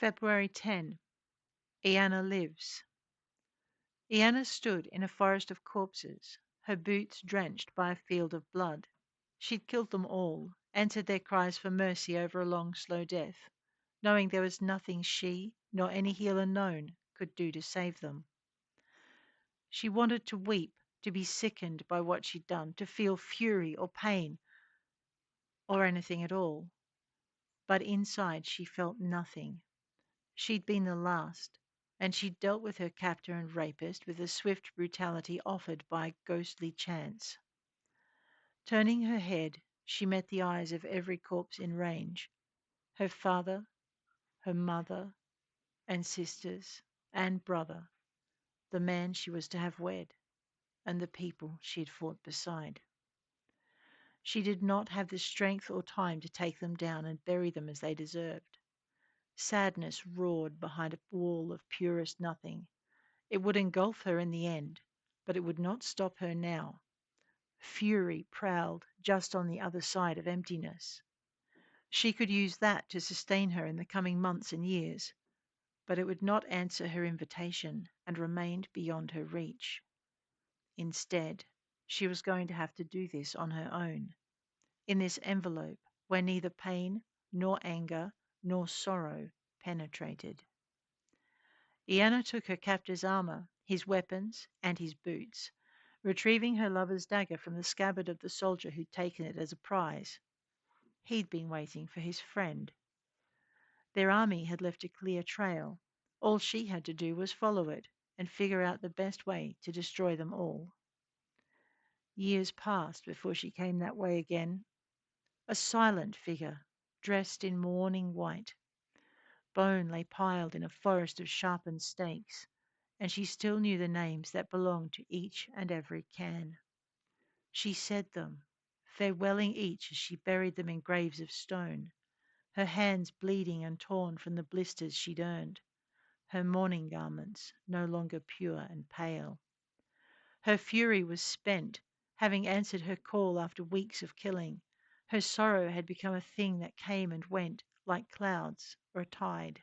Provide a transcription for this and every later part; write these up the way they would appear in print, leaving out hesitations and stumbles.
February 10. Iana lives. Iana stood in a forest of corpses, her boots drenched by a field of blood. She'd killed them all, answered their cries for mercy over a long, slow death, knowing there was nothing she, nor any healer known, could do to save them. She wanted to weep, to be sickened by what she'd done, to feel fury or pain or anything at all. But inside she felt nothing. She'd been the last, and she'd dealt with her captor and rapist with the swift brutality offered by ghostly chance. Turning her head, she met the eyes of every corpse in range, her father, her mother, and sisters, and brother, the man she was to have wed, and the people she had fought beside. She did not have the strength or time to take them down and bury them as they deserved. Sadness roared behind a wall of purest nothing. It would engulf her in the end, but it would not stop her now. Fury prowled just on the other side of emptiness. She could use that to sustain her in the coming months and years, but it would not answer her invitation and remained beyond her reach. Instead, she was going to have to do this on her own, in this envelope where neither pain, nor anger, nor sorrow penetrated. Iana took her captor's armour, his weapons, and his boots, retrieving her lover's dagger from the scabbard of the soldier who'd taken it as a prize. He'd been waiting for his friend. Their army had left a clear trail. All she had to do was follow it and figure out the best way to destroy them all. Years passed before she came that way again, a silent figure, dressed in mourning white. Bone lay piled in a forest of sharpened stakes, and she still knew the names that belonged to each and every can. She said them, farewelling each as she buried them in graves of stone, her hands bleeding and torn from the blisters she'd earned, her mourning garments no longer pure and pale. Her fury was spent, having answered her call after weeks of killing. Her sorrow had become a thing that came and went like clouds or a tide,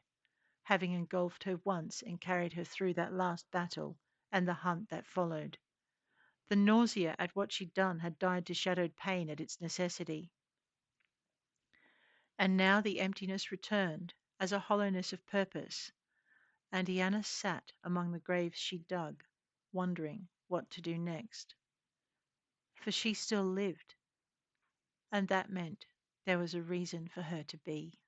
having engulfed her once and carried her through that last battle and the hunt that followed. The nausea at what she'd done had died to shadowed pain at its necessity. And now the emptiness returned as a hollowness of purpose, and Iana sat among the graves she'd dug, wondering what to do next. For she still lived, and that meant there was a reason for her to be.